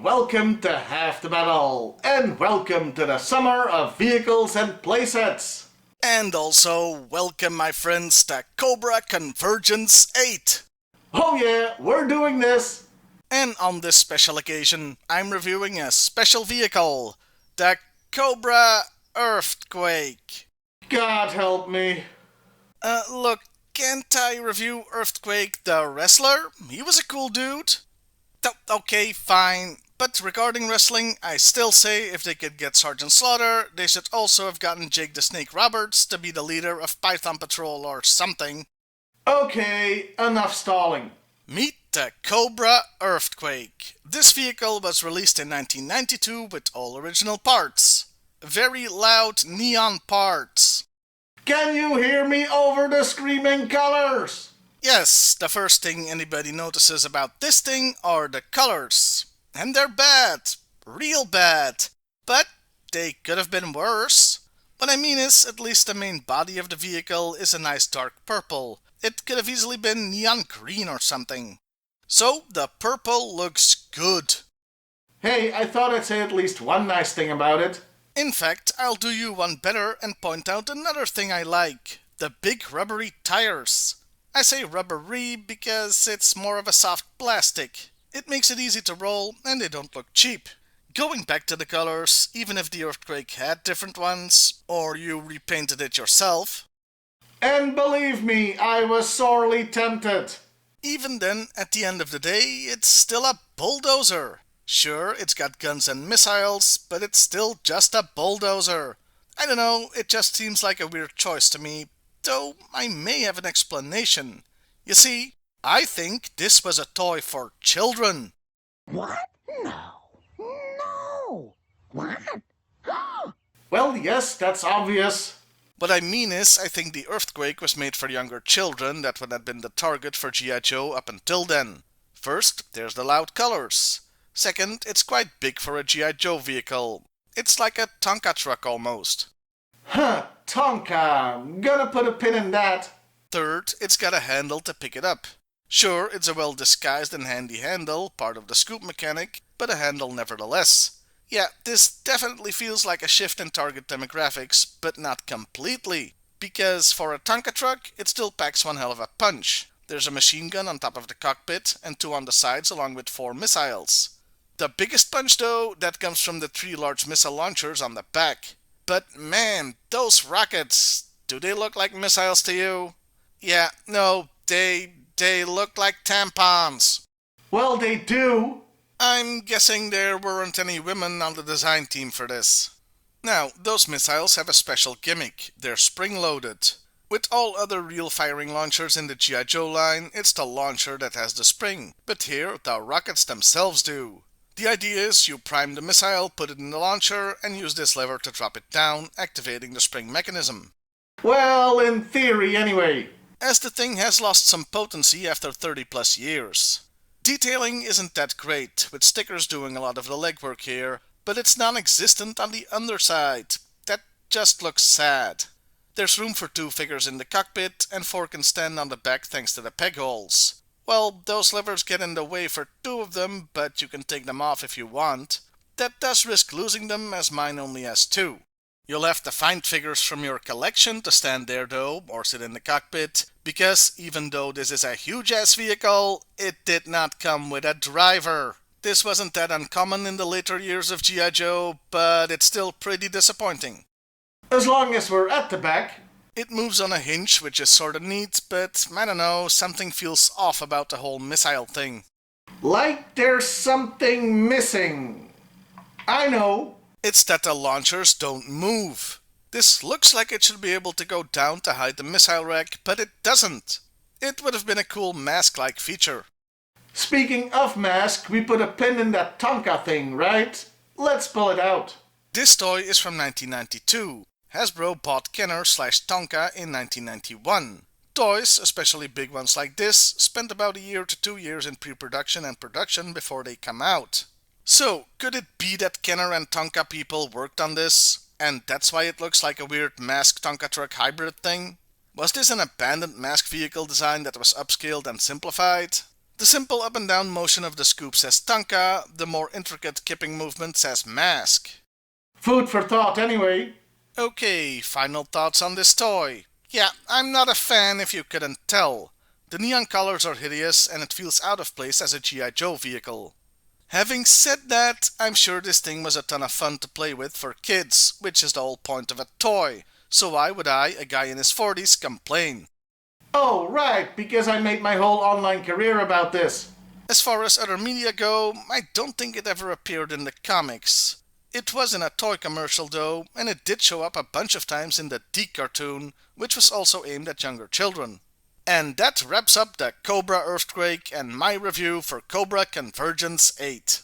welcome to Half the Battle, and welcome to the summer of vehicles and playsets. And also, welcome my friends to Cobra Convergence 8. Oh yeah, we're doing this. And on this special occasion, I'm reviewing a special vehicle, the Cobra Earthquake. God help me. Look, can't I review Earthquake the wrestler? He was a cool dude. Okay, fine. But regarding wrestling, I still say if they could get Sergeant Slaughter, they should also have gotten Jake the Snake Roberts to be the leader of Python Patrol or something. Okay, enough stalling. Meet the Cobra Earthquake. This vehicle was released in 1992 with all original parts. Very loud neon parts. Can you hear me over the screaming colors? Yes, the first thing anybody notices about this thing are the colors. And they're bad. Real bad. But they could have been worse. What I mean is, at least the main body of the vehicle is a nice dark purple. It could have easily been neon green or something. So, the purple looks good. Hey, I thought I'd say at least one nice thing about it. In fact, I'll do you one better and point out another thing I like. The big rubbery tires. I say rubbery because it's more of a soft plastic. It makes it easy to roll and they don't look cheap. Going back to the colors, even if the Earthquake had different ones, or you repainted it yourself. And believe me, I was sorely tempted. Even then, at the end of the day, it's still a bulldozer. Sure, it's got guns and missiles, but it's still just a bulldozer. I don't know, it just seems like a weird choice to me. Though I may have an explanation. You see, I think this was a toy for children. What? No. What? Well, yes, that's obvious. What I mean is, I think the Earthquake was made for younger children that would have been the target for G.I.Joe up until then. First, there's the loud colors. Second, it's quite big for a G.I.Joe vehicle. It's like a Tonka Truck almost. Huh, Tonka. Gonna put a pin in that. Third, it's got a handle to pick it up. Sure, it's a well-disguised and handy handle, part of the scoop mechanic, but a handle nevertheless. Yeah, this definitely feels like a shift in target demographics, but not completely. Because for a Tonka Truck, it still packs one hell of a punch. There's a machine gun on top of the cockpit, and 2 on the sides along with 4 missiles. The biggest punch though, that comes from the 3 large missile launchers on the back. But man, those rockets, do they look like missiles to you? Yeah, no, they look like tampons. Well, they do. I'm guessing there weren't any women on the design team for this. Now, those missiles have a special gimmick. They're spring-loaded. With all other real firing launchers in the G.I. Joe line, it's the launcher that has the spring. But here, the rockets themselves do. The idea is you prime the missile, put it in the launcher, and use this lever to drop it down, activating the spring mechanism. Well, in theory anyway. As the thing has lost some potency after 30 plus years. Detailing isn't that great, with stickers doing a lot of the legwork here, but it's non-existent on the underside. That just looks sad. There's room for 2 figures in the cockpit, and 4 can stand on the back thanks to the peg holes. Well, those levers get in the way for 2 of them, but you can take them off if you want. That does risk losing them, as mine only has 2. You'll have to find figures from your collection to stand there though, or sit in the cockpit, because even though this is a huge-ass vehicle, it did not come with a driver. This wasn't that uncommon in the later years of G.I. Joe, but it's still pretty disappointing. As long as we're at the back. It moves on a hinge, which is sorta neat, but I don't know, something feels off about the whole missile thing. Like there's something missing. I know. It's that the launchers don't move. This looks like it should be able to go down to hide the missile rack, but it doesn't. It would have been a cool mask-like feature. Speaking of mask, we put a pin in that Tonka thing, right? Let's pull it out. This toy is from 1992. Hasbro bought Kenner/Tonka in 1991. Toys, especially big ones like this, spent about a year to 2 years in pre-production and production before they come out. So, could it be that Kenner and Tonka people worked on this, and that's why it looks like a weird Mask Tonka Truck hybrid thing? Was this an abandoned Mask vehicle design that was upscaled and simplified? The simple up and down motion of the scoop says Tonka, the more intricate kipping movement says Mask. Food for thought anyway. Okay, final thoughts on this toy. Yeah, I'm not a fan if you couldn't tell. The neon colors are hideous and it feels out of place as a G.I. Joe vehicle. Having said that, I'm sure this thing was a ton of fun to play with for kids, which is the whole point of a toy. So why would I, a guy in his 40s, complain? Oh, right, because I made my whole online career about this. As far as other media go, I don't think it ever appeared in the comics. It was in a toy commercial though, and it did show up a bunch of times in the D cartoon, which was also aimed at younger children. And that wraps up the Cobra Earthquake and my review for Cobra Convergence 8.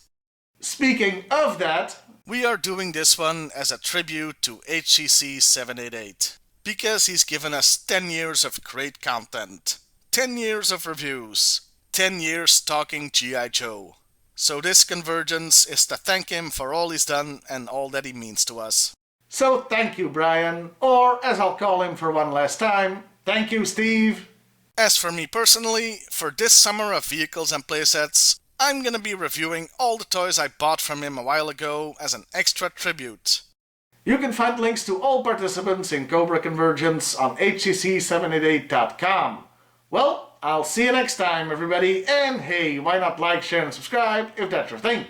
Speaking of that, we are doing this one as a tribute to HCC 788. Because he's given us 10 years of great content. 10 years of reviews. 10 years talking G.I. Joe. So this Convergence is to thank him for all he's done and all that he means to us. So thank you, Brian, or as I'll call him for one last time, thank you, Steve. As for me personally, for this summer of vehicles and playsets, I'm gonna be reviewing all the toys I bought from him a while ago as an extra tribute. You can find links to all participants in Cobra Convergence on hcc788.com. Well, I'll see you next time, everybody, and hey, why not like, share, and subscribe if that's your thing.